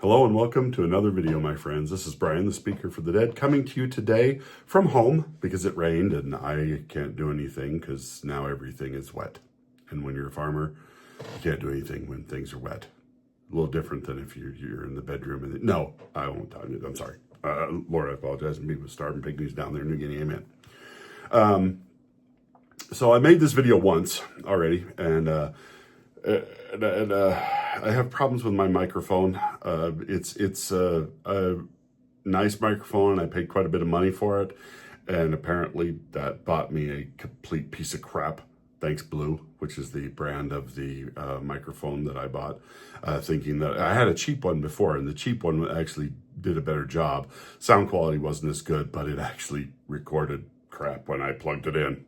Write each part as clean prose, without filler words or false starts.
Hello and welcome to another video, my friends. This is Brian, the Speaker for the Dead, coming to you today from home because it rained and I can't do anything because now everything is wet. And when you're a farmer, you can't do anything when things are wet. A little different than if you're in the bedroom. No, I won't tell you. I'm sorry. Lord, I apologize. Me with starving pygmies down there in New Guinea. Amen. So I made this video once already, and I have problems with my microphone. It's a nice microphone, and I paid quite a bit of money for it. And apparently that bought me a complete piece of crap. Thanks, Blue, which is the brand of the microphone that I bought, thinking that I had a cheap one before, and the cheap one actually did a better job. Sound quality wasn't as good, but it actually recorded crap when I plugged it in.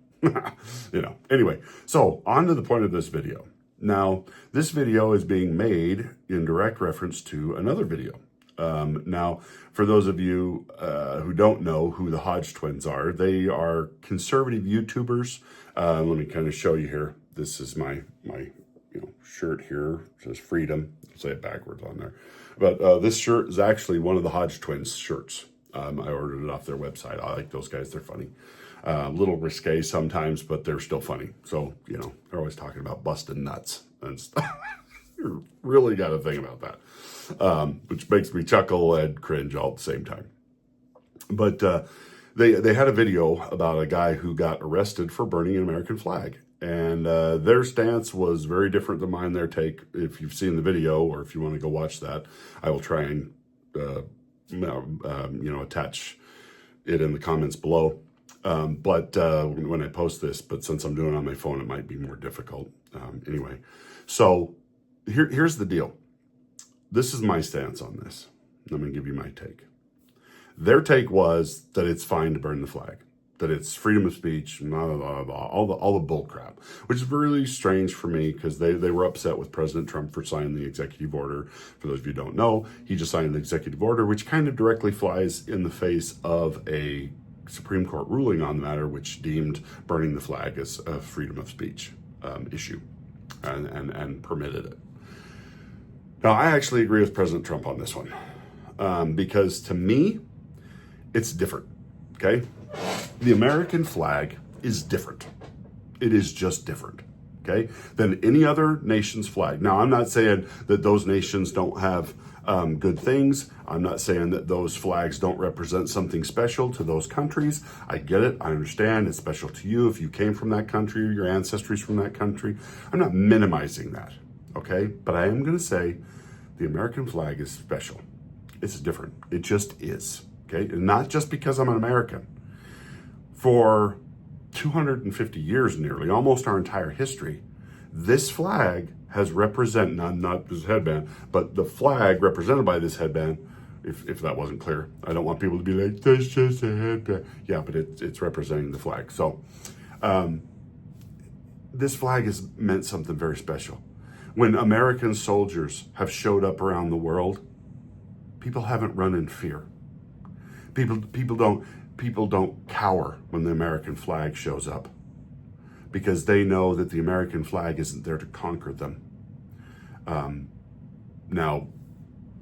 Anyway, so on to the point of this video. Now, this video is being made in direct reference to another video. Now, for those of you who don't know who the Hodge twins are, they are conservative YouTubers. Let me kind of show you here. This is my shirt here. It says Freedom. I'll say it backwards on there. But this shirt is actually one of the Hodge twins shirts. I ordered it off their website. I like those guys. They're funny. A little risque sometimes, but they're still funny. So, they're always talking about busting nuts and stuff. You really got to think about that, which makes me chuckle and cringe all at the same time. But they had a video about a guy who got arrested for burning an American flag. And their stance was very different than mine, their take. If you've seen the video, or if you want to go watch that, I will try and, attach it in the comments below. When I post this, but since I'm doing it on my phone, it might be more difficult. Anyway, so here's the deal. This is my stance on this. I'm going to give you my take. Their take was that it's fine to burn the flag, that it's freedom of speech, blah, blah, blah, blah, all the bull crap, which is really strange for me because they were upset with President Trump for signing the executive order. For those of you who don't know, he just signed an executive order, which kind of directly flies in the face of a Supreme Court ruling on the matter, which deemed burning the flag as a freedom of speech issue and permitted it. Now, I actually agree with President Trump on this one because to me, it's different, okay? The American flag is different. It is just different, okay, than any other nation's flag. Now, I'm not saying that those nations don't have good things. I'm not saying that those flags don't represent something special to those countries. I get it. I understand it's special to you if you came from that country or your ancestry's from that country. I'm not minimizing that, okay? But I am going to say the American flag is special. It's different. It just is, okay? And not just because I'm an American. For 250 years nearly, almost our entire history, this flag has represented, not this headband, but the flag represented by this headband, if that wasn't clear. I don't want people to be like, that's just a headband. Yeah, but it's representing the flag. So this flag has meant something very special. When American soldiers have showed up around the world, people haven't run in fear. People don't cower when the American flag shows up, because they know that the American flag isn't there to conquer them. Now,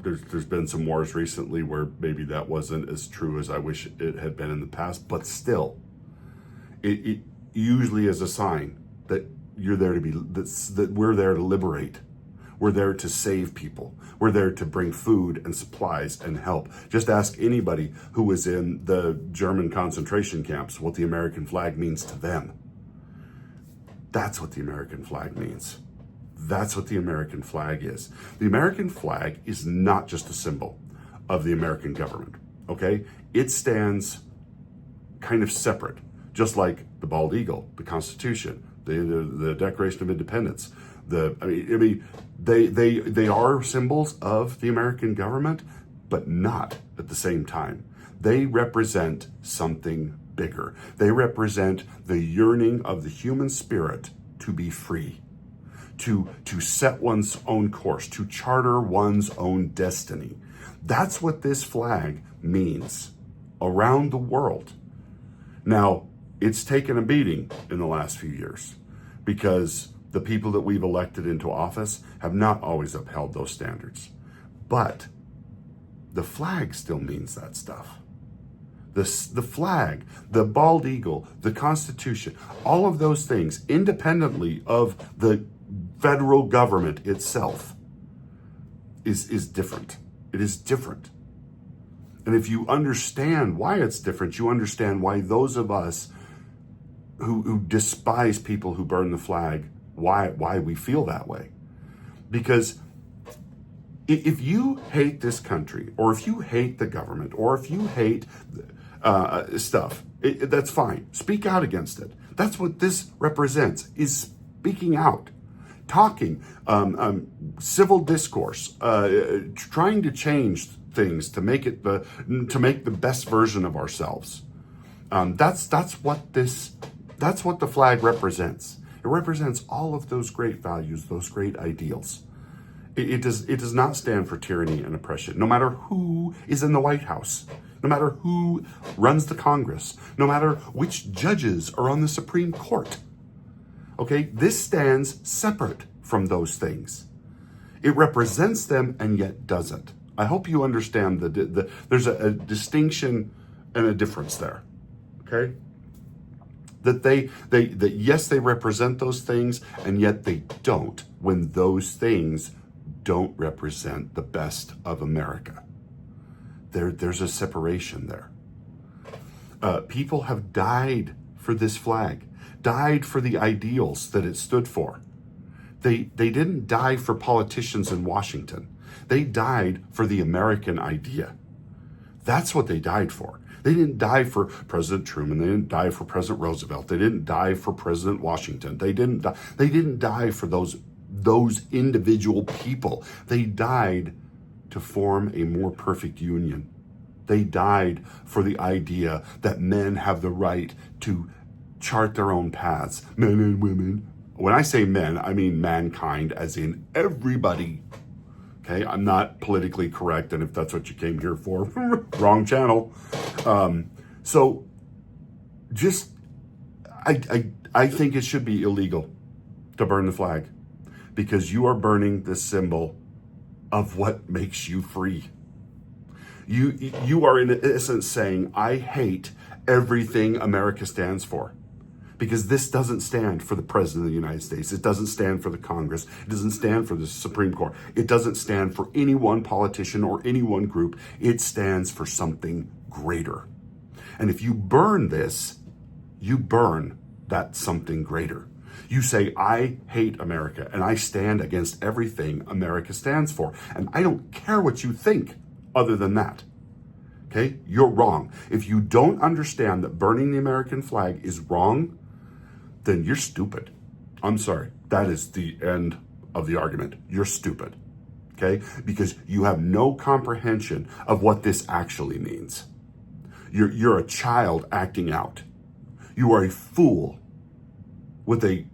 there's been some wars recently where maybe that wasn't as true as I wish it had been in the past, but still, it usually is a sign that you're there to be, that we're there to liberate. We're there to save people. We're there to bring food and supplies and help. Just ask anybody who was in the German concentration camps what the American flag means to them. That's what the American flag means. That's what the American flag is. The American flag is not just a symbol of the American government, okay? It stands kind of separate, just like the bald eagle, the Constitution, the Declaration of Independence. They are symbols of the American government, but not at the same time. They represent something bigger. They represent the yearning of the human spirit to be free, to set one's own course, to charter one's own destiny. That's what this flag means around the world. Now, it's taken a beating in the last few years because the people that we've elected into office have not always upheld those standards. But The flag still means that stuff. The flag, the bald eagle, the Constitution, all of those things, independently of the federal government itself, is different. It is different. And if you understand why it's different, you understand why those of us who despise people who burn the flag, why we feel that way. Because if you hate this country, or if you hate the government, or if you hate stuff, that's fine. Speak out against it. That's what this represents, is speaking out, talking, civil discourse, trying to change things to make the best version of ourselves. That's what the flag represents. It represents all of those great values, those great ideals. It does not stand for tyranny and oppression, no matter who is in the White House, no matter who runs the Congress, no matter which judges are on the Supreme Court. Okay, this stands separate from those things. It represents them and yet doesn't. I hope you understand there's a distinction and a difference there. Okay? That yes, they represent those things, and yet they don't when those things don't represent the best of America. There's a separation there. People have died for this flag, died for the ideals that it stood for. They didn't die for politicians in Washington. They died for the American idea. That's what they died for. They didn't die for President Truman. They didn't die for President Roosevelt. They didn't die for President Washington. They didn't die for those individual people. They died to form a more perfect union. They died for the idea that men have the right to chart their own paths, men and women. When I say men, I mean mankind, as in everybody. Okay, I'm not politically correct, and if that's what you came here for, wrong channel. So, just I think it should be illegal to burn the flag, because you are burning the symbol of what makes you free. You are in essence saying, I hate everything America stands for. Because this doesn't stand for the President of the United States. It doesn't stand for the Congress. It doesn't stand for the Supreme Court. It doesn't stand for any one politician or any one group. It stands for something greater. And if you burn this, you burn that something greater. You say, I hate America, and I stand against everything America stands for. And I don't care what you think other than that. Okay? You're wrong. If you don't understand that burning the American flag is wrong, then you're stupid. I'm sorry. That is the end of the argument. You're stupid. Okay? Because you have no comprehension of what this actually means. You're a child acting out. You are a fool with a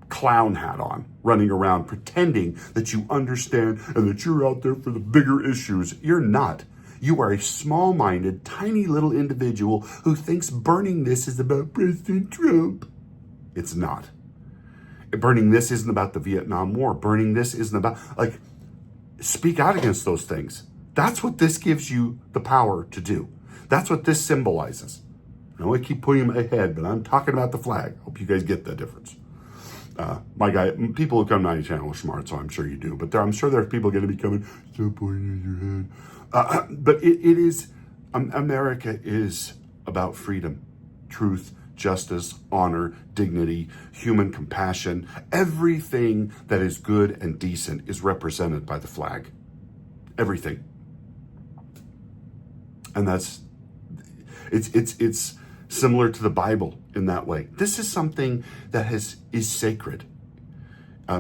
clown hat on, running around pretending that you understand and that you're out there for the bigger issues. You're not. You are a small-minded, tiny little individual who thinks burning this is about President Trump. It's not. Burning this isn't about the Vietnam War. Burning this isn't about, speak out against those things. That's what this gives you the power to do. That's what this symbolizes. I know I keep putting my head, but I'm talking about the flag. Hope you guys get the difference. People who come to my channel are smart, so I'm sure you do. But I'm sure there's people going to be coming, stop pointing at your head. But it is, America is about freedom, truth, justice, honor, dignity, human compassion. Everything that is good and decent is represented by the flag. Everything. And it's similar to the Bible in that way. This is something that is sacred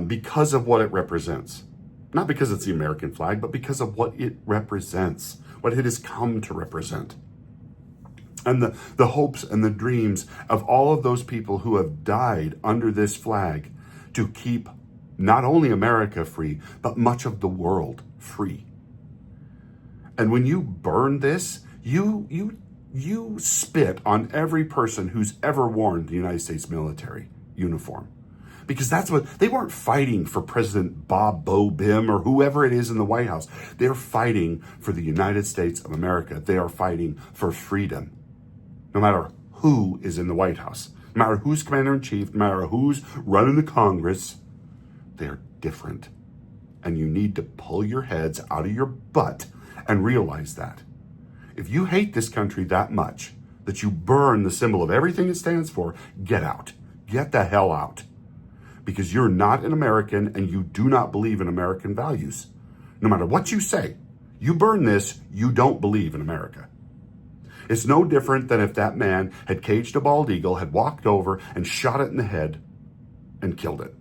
because of what it represents. Not because it's the American flag, but because of what it represents, what it has come to represent. And the hopes and the dreams of all of those people who have died under this flag to keep not only America free, but much of the world free. And when you burn this, you spit on every person who's ever worn the United States military uniform. Because that's what, they weren't fighting for President Bob Bo Bim or whoever it is in the White House. They're fighting for the United States of America. They are fighting for freedom. No matter who is in the White House, no matter who's commander-in-chief, no matter who's running the Congress, they're different. And you need to pull your heads out of your butt and realize that. If you hate this country that much, that you burn the symbol of everything it stands for, get out. Get the hell out. Because you're not an American and you do not believe in American values. No matter what you say, you burn this, you don't believe in America. It's no different than if that man had caged a bald eagle, had walked over and shot it in the head and killed it.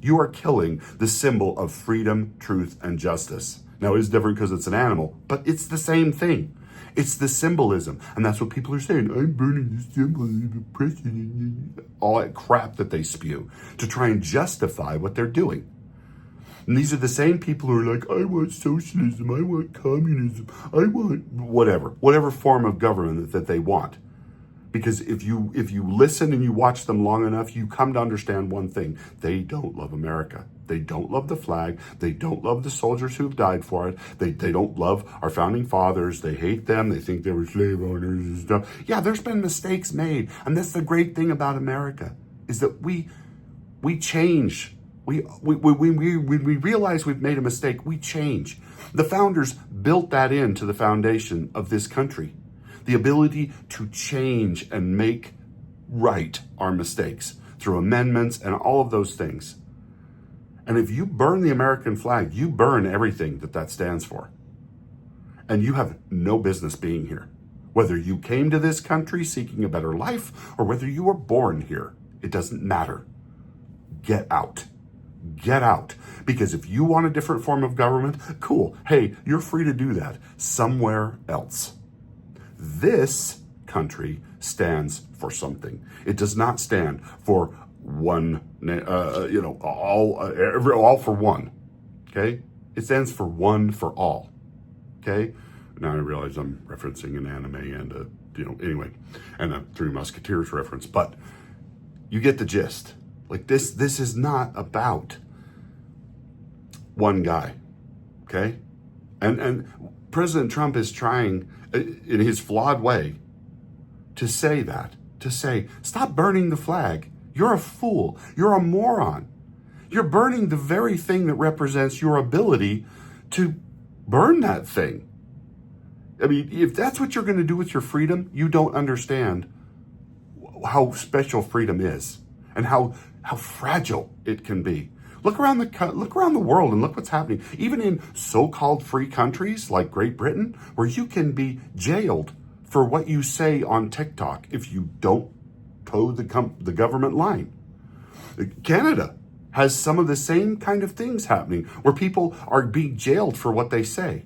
You are killing the symbol of freedom, truth, and justice. Now, it's different because it's an animal, but it's the same thing. It's the symbolism. And that's what people are saying. I'm burning the symbol of the president. All that crap that they spew to try and justify what they're doing. And these are the same people who are like, I want socialism, I want communism, I want whatever form of government that they want. Because if you listen and you watch them long enough, you come to understand one thing. They don't love America. They don't love the flag. They don't love the soldiers who've died for it. They don't love our founding fathers. They hate them. They think they were slave owners and stuff. Yeah, there's been mistakes made. And that's the great thing about America, is that we change. When we realize we've made a mistake, we change. The founders built that into the foundation of this country. The ability to change and make right our mistakes through amendments and all of those things. And if you burn the American flag, you burn everything that stands for. And you have no business being here. Whether you came to this country seeking a better life or whether you were born here, it doesn't matter. Get out. Get out. Because if you want a different form of government, cool. Hey, you're free to do that somewhere else. This country stands for something. It does not stand for one, all for one. Okay? It stands for one for all. Okay? Now I realize I'm referencing an anime and and a Three Musketeers reference, but you get the gist. Like this is not about one guy. Okay? And President Trump is trying, in his flawed way, to say, stop burning the flag. You're a fool. You're a moron. You're burning the very thing that represents your ability to burn that thing. I mean, if that's what you're going to do with your freedom, you don't understand how special freedom is and how fragile it can be. Look around the world and look what's happening. Even in so-called free countries like Great Britain, where you can be jailed for what you say on TikTok if you don't toe the government line. Canada has some of the same kind of things happening where people are being jailed for what they say.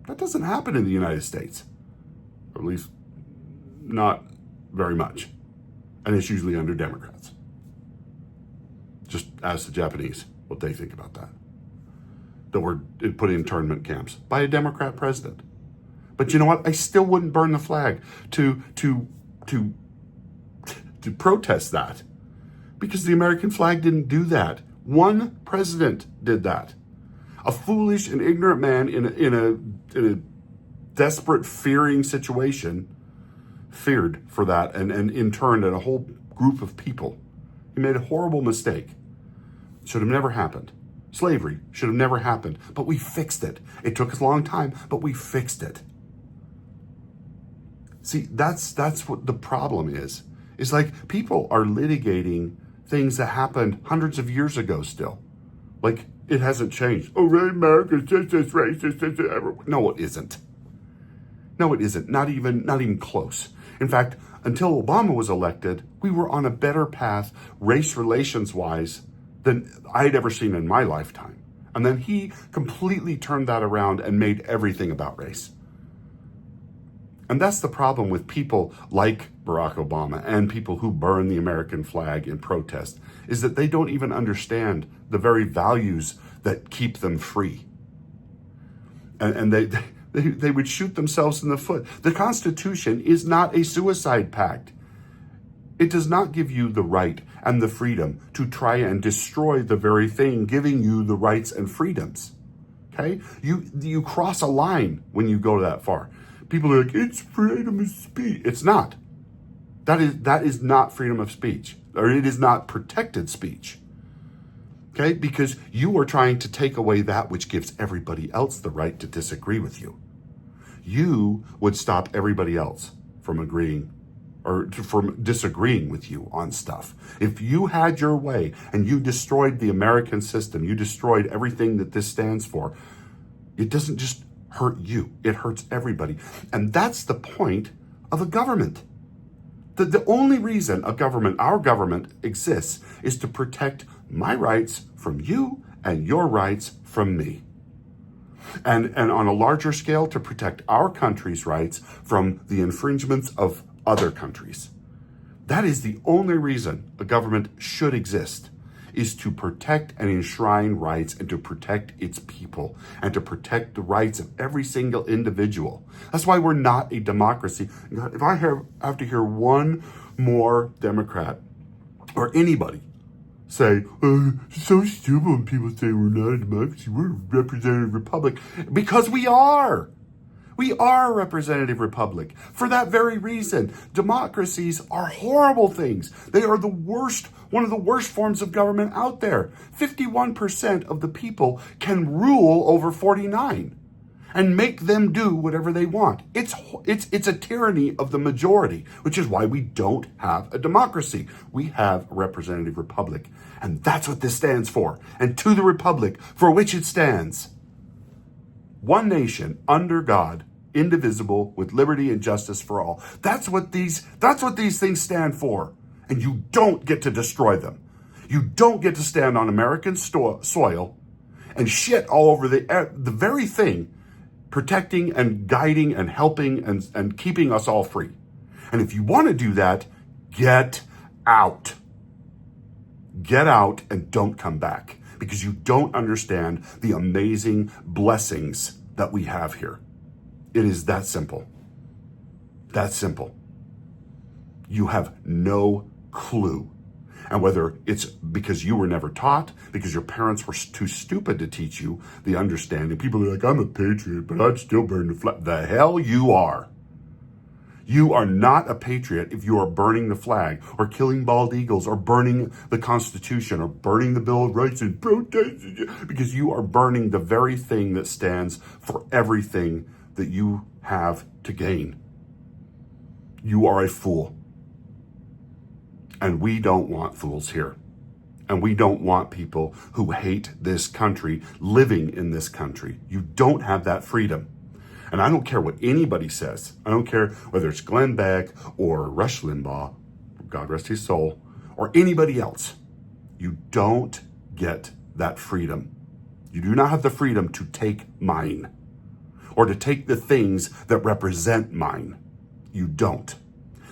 That doesn't happen in the United States, or at least not very much. And it's usually under Democrats. Just ask the Japanese what they think about that. That were put in internment camps by a Democrat president. But you know what? I still wouldn't burn the flag to protest that, because the American flag didn't do that. One president did that. A foolish and ignorant man in a desperate, fearing situation feared for that and in turn at a whole group of people. He made a horrible mistake. Should have never happened. Slavery should have never happened, but we fixed it. It took us a long time, but we fixed it. See, that's what the problem is. It's like people are litigating things that happened hundreds of years ago still. Like it hasn't changed. Oh, right, America's just as racist as ever. No, it isn't. No, it isn't. Not even close. In fact, until Obama was elected, we were on a better path, race relations-wise, than I'd ever seen in my lifetime. And then he completely turned that around and made everything about race. And that's the problem with people like Barack Obama and people who burn the American flag in protest, is that they don't even understand the very values that keep them free. And they would shoot themselves in the foot. The Constitution is not a suicide pact. It does not give you the right and the freedom to try and destroy the very thing giving you the rights and freedoms. Okay? You cross a line when you go that far. People are like, it's freedom of speech. It's not. That is not freedom of speech, or it is not protected speech. Okay? Because you are trying to take away that which gives everybody else the right to disagree with you. You would stop everybody else from agreeing or from disagreeing with you on stuff. If you had your way and you destroyed the American system, you destroyed everything that this stands for, it doesn't just hurt you, it hurts everybody. And that's the point of a government. The only reason a government, our government, exists is to protect my rights from you and your rights from me. And on a larger scale, to protect our country's rights from the infringements of other countries. That is the only reason a government should exist, is to protect and enshrine rights and to protect its people and to protect the rights of every single individual. That's why we're not a democracy. If I have to hear one more Democrat or anybody say, it's so stupid when people say we're not a democracy, we're a representative republic, because we are. We are a representative republic. For that very reason, democracies are horrible things. They are the worst, one of the worst forms of government out there. 51% of the people can rule over 49 and make them do whatever they want. It's a tyranny of the majority, which is why we don't have a democracy. We have a representative republic. And that's what this stands for. And to the republic for which it stands. One nation under God, indivisible, with liberty and justice for all. That's what these things stand for. And you don't get to destroy them. You don't get to stand on American soil and shit all over the very thing protecting and guiding and helping and keeping us all free. And if you want to do that, get out. Get out and don't come back, because you don't understand the amazing blessings that we have here. It is that simple. That simple. You have no clue. And whether it's because you were never taught, because your parents were too stupid to teach you the understanding. People are like, I'm a patriot, but I'd still burn the flag. The hell you are. You are not a patriot if you are burning the flag or killing bald eagles or burning the Constitution or burning the Bill of Rights and protesting, because you are burning the very thing that stands for everything that you have to gain. You are a fool. And we don't want fools here. And we don't want people who hate this country living in this country. You don't have that freedom. And I don't care what anybody says. I don't care whether it's Glenn Beck or Rush Limbaugh, God rest his soul, or anybody else. You don't get that freedom. You do not have the freedom to take mine or to take the things that represent mine. You don't.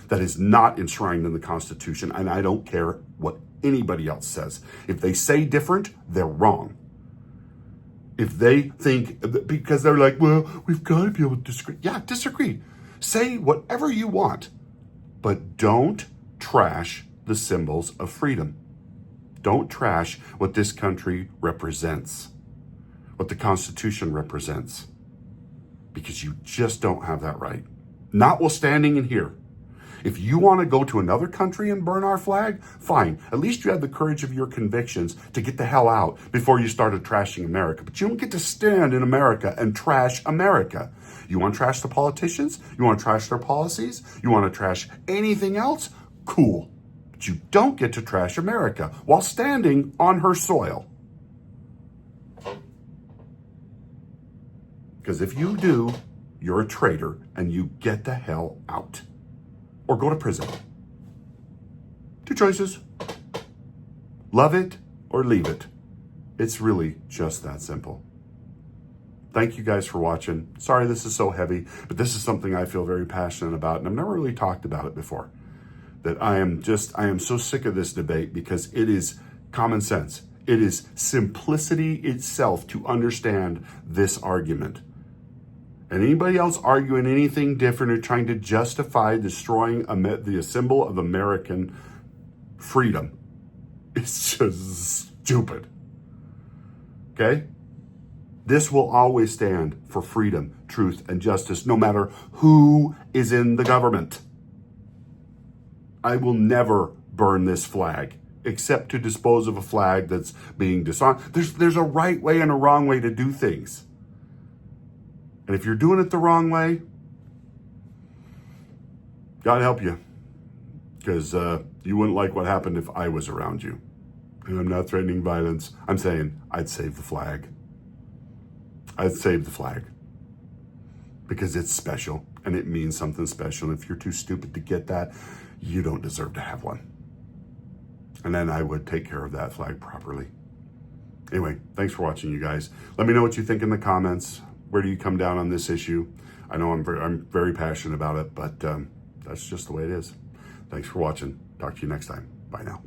That is not enshrined in the Constitution, and I don't care what anybody else says. If they say different, they're wrong. If they think, because they're like, well, we've got to be able to disagree. Yeah, disagree. Say whatever you want, but don't trash the symbols of freedom. Don't trash what this country represents, what the Constitution represents, because you just don't have that right. Notwithstanding in here. If you want to go to another country and burn our flag, fine. At least you have the courage of your convictions to get the hell out before you started trashing America. But you don't get to stand in America and trash America. You want to trash the politicians? You want to trash their policies? You want to trash anything else? Cool. But you don't get to trash America while standing on her soil. Because if you do, you're a traitor and you get the hell out. Or go to prison. Two choices. Love it or leave it. It's really just that simple. Thank you guys for watching. Sorry this is so heavy, but this is something I feel very passionate about, and I've never really talked about it before. That I am so sick of this debate, because it is common sense. It is simplicity itself to understand this argument. And anybody else arguing anything different or trying to justify destroying the symbol of American freedom, it's just stupid. Okay? This will always stand for freedom, truth, and justice, no matter who is in the government. I will never burn this flag, except to dispose of a flag that's being dishonored. There's a right way and a wrong way to do things. And if you're doing it the wrong way, God help you. Because you wouldn't like what happened if I was around you. And I'm not threatening violence. I'm saying I'd save the flag. I'd save the flag. Because it's special and it means something special. And if you're too stupid to get that, you don't deserve to have one. And then I would take care of that flag properly. Anyway, thanks for watching, you guys. Let me know what you think in the comments. Where do you come down on this issue? I know I'm very passionate about it, but that's just the way it is. Thanks for watching. Talk to you next time. Bye now.